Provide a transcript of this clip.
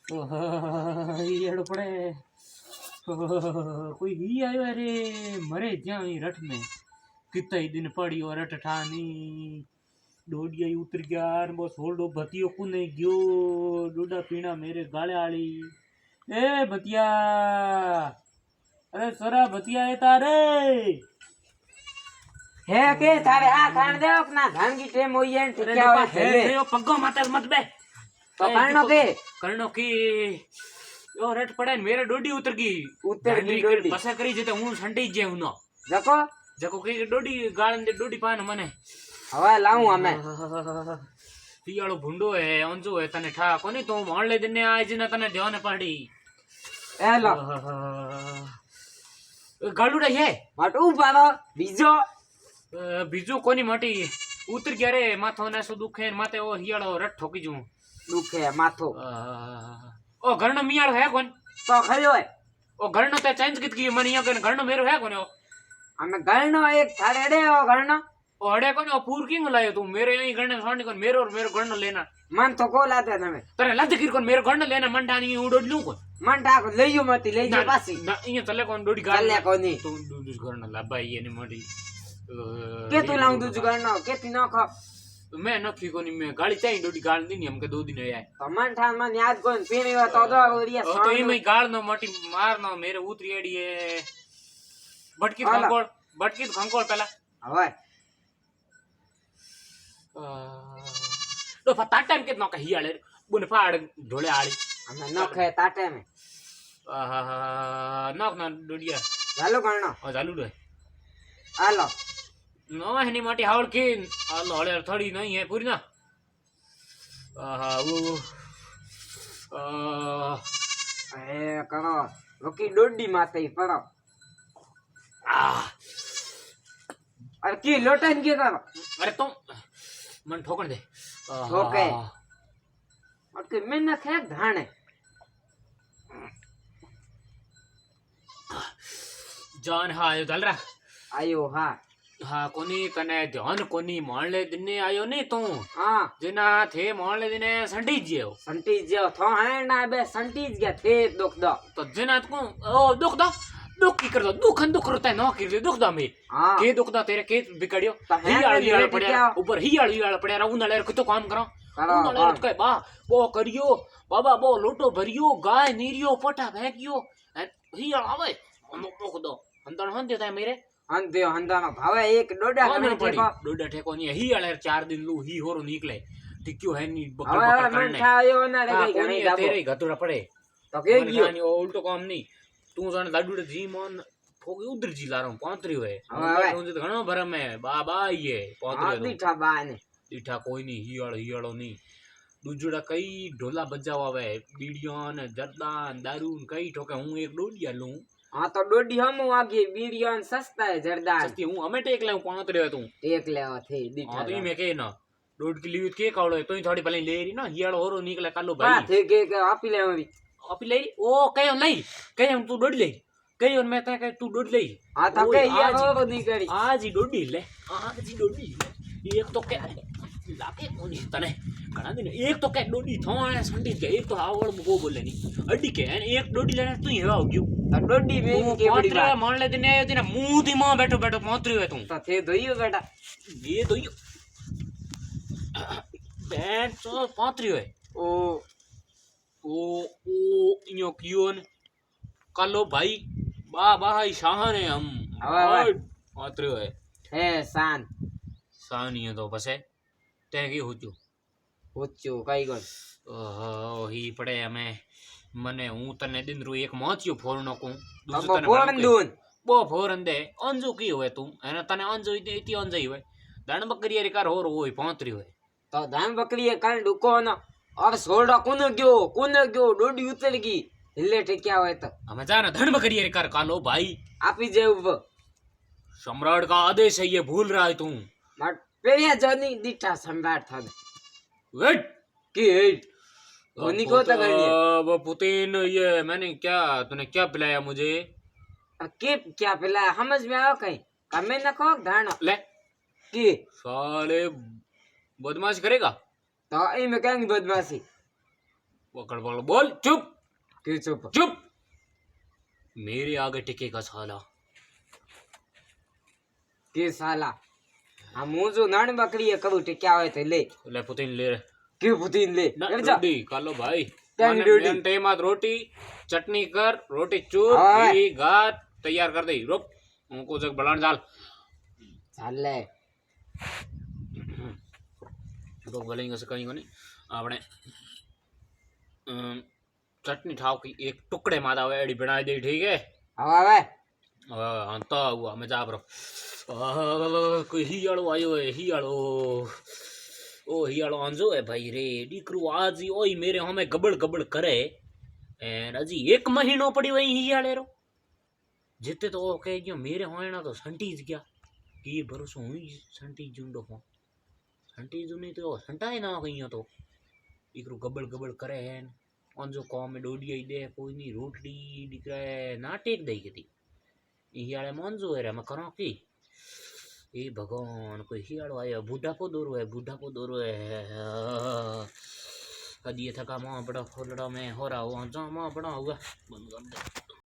ईड़ो पड़े कोई ही आयो अरे मरे ज्या रठ में कितना ही दिन पड़ी और रठ ठानी डोडिया उतर गया वो सोल्डो भतियो को नहीं गयो डोडा पीना मेरे गाले आली ए भतिया अरे सोरा भतिया है तारे है के तारे आ खान दे अपना धान की टेम होई है क्या है यो पग्गो माता मत बे तो करनो की यो रट पड़े मेरे डोडी उतर गई डोडी पसा करी जते हूं संटी जे हुनो जको जको की डोडी गाळन दे डोडी पान मने हवा लाऊं हमें पियाळो भुंडो है अंजो है तने ठा कोनी तो मोण ले दिने आज ने तने ध्यान पड़ी ए लो गालुडा है माटू पारो बीजो बीजो कोनी माटी उतर गया रे माथो ने सो दुखे माथे ओ हियाळो रट ठोकी जू दुखे माथो ओ घरनो मियाळो है कोन तो खयो है ओ घरनो ते चेंज कित की मन या घरनो मेरो है कोन हमें घरनो एक थारे रे ओ घरनो ओ अड़े कोन पूर किंग लायो तू मेरे यही घरने साणी कोन मेरो और मेरो घरनो लेना मन तो को लाते तमे तने लद गिर कोन मेरो घरनो लेना मन ठानी उडोड लू कोन मन ठाको लेयो मती लेजो पासी ना इया चले कोन डोडी गाल चले कोनी तू दूस घरनो लाबाई एने मोडी के तू लाऊं दूस घरनो के ती न ख मैं नखी कोनी मैं गाड़ी चाहिए डोडी गाल दी नहीं हमके 2 दिन है तो मन ठान मन याद कोन पीनी वा तो दो ओरिया तो ई में गाल नो मटी मारनो मेरे उतरी एडी है बटकी खंकोल पहला हवे तो फटा टाइम कितना कही आले बुन फाड़ ढोले आली हमें नख है ताटे में नख ना डोडिया चालू करनो ओ चालू रे आलो नो हनी माटी हावड़ की आलो हड़े थोड़ी नहीं है पूरी ना वो ए करो रोकी डोडी माते ही पड़ो अरे की लोटन के करो अरे तुम मन ठोकन दे ओके और के मैं ना खेक धाने जान हायो चल रहा आयो हाँ हाँ कोनी तने ध्यान कोनी मोहल्ले दिने आयो नहीं तू हाँ जिना थे मोहल्ले दिने संटीज जियो थो है ना बे संटीज गया थे दुख दो तो जिना को ओ दुख की कर दो दुख रोता है ना कर दुख दा में के दुख दा तेरे के बिगड़ियो ही आड़ पड़या ऊपर ही आड़ पड़या रहू ना लेर कितो काम करो उन लेर के बा वो करियो बाबा वो लोटो भरियो गाय नीरियो पटा भेगियो ही आवे दुख दो अंदर हन देता है मेरे अंधे हंदानो भावे एक डोडा करने ठेको डोडा ठेको नहीं ही आले 4 दिन लू ही होरो निकले टिक्यो है नी बकर बकर करने खायो ना रे गई घणी तेरे गतुड़ा पड़े तो के गियो ओ उल्टो काम नहीं तू जाने लाडूड़े जी मन फोगी उधर जी लारो पांतरी होए तू जे घणो भरम है बाबा ये पांतरी दीठा बाने दीठा कोई नहीं हियाळो नहीं दूजड़ा कई ढोला बजावा वे बीड़ियान जर्दान दारू कई ठोके हूं एक डोडिया लूं हाँ तो डोडी हम आगे बीड़ियान सस्ता है जर्दान सस्ती हूं हमें टेक ले पांतरी हो तू टेक ले थे दीठा हां तो में के ना डोड की लीव के कावड़ो तो ही थोड़ी पहले ले रही ना हियाळो होरो निकले कालो भाई हां थे के आपी ले अभी आपी ले ओ कयो नहीं कयो तू डोड ले कयो मैं ता तू डोड ले हां तो के हियाळो नी करी आज ही डोडी ले आज ही डोडी ले एक तो के लाके कोनी तने घणा दिन एक तो के डोडी थोणे संडी के एक तो आवड़ गो बोले नहीं अड्डी के एक डोडी लेने तू हेवा हो गयो तो डोडी में के बड़ी बात मान ले दिन आयो तेरा मुंह दी मां बैठो पहुंचरी है तू तो थे दोइयो बेटा ये दोइयो बैठ तो पहुंचरी है ओ इयो कियोन कालो भाई बा भाई शाहन है हम पहुंचरी है शान ये तो बस है ते की होचो कई गन ओहो ही पड़े हमें मने हूं तने दिन रू एक मोचियो फोरनो को दूसरो तने फोरन दून बो फोरन दे अंजू की होए तू एने तने अंजू इती अंजई होए दान बकरी रे कर होर होई पहुंचरी होए तो दान बकरी कर डुको न और सोडा कुन गयो डोडी उतर गई हिले ठेक्या होए तो हमें जाना धन बकरी रे कर कालो भाई आपी जेव सम्राट का आदेश है ये भूल रहा है तू मत पेरिया जनी दीठा सम्राट था वेट की धोनी को तो करनी वो पुतिन ये मैंने तूने क्या पिलाया मुझे के क्या पिलाया समझ में आओ कहीं कमे न खो धाना ले की साले बदमाश करेगा तो ई में कहेंगे बदमाशी पकड़ पकड़ बोल चुप के चुप चुप मेरे आगे टिकेगा साला के साला आ मुझो नान बकरी है कबू टिक्या होए ते ले ले पुतीन ले रे के पुतीन ले ना कर जा रोटी कालो भाई क्या मैंने रोटी? मेन टाइम आत रोटी चटनी कर रोटी चूर हाँ। घी घाट तैयार कर दे रुक उनको जग बलान डाल चाले तो बोलेंगे से कहीं को नहीं आपने चटनी ठाव की एक टुकड़े मादा एडी बनाई दे ठीक है हवा हाँ तो हुआ मैं जा रहा कोई हियाड़ो आयो है हियाड़ो ओ हियाड़ो आंजो है भाई रे दीकरू आज ही ओई मेरे हमें गबड़ गबड़ करे एंड अजी एक महीनो पड़ी वही हियाड़े रो जिते तो ओ कह गयो मेरे होना तो संटीज गया ये भरोसो हुई संटी जुंडो हो संटी जुनी तो संटाए ना गई तो इकरू गबड़ गबड़ करे है आंजो कॉम में डोडी आई दे कोई नहीं रोटली दिख रहा है नाटेक दई गई हियाड़े मंजो है मैं करो की ए भगवान कोई हियाड़ो आयो बुढ़ापो दोरो है कदी ये थका मां बड़ा फोलड़ा में हो रहा हुआ जा मां बड़ा होगा बंद कर दे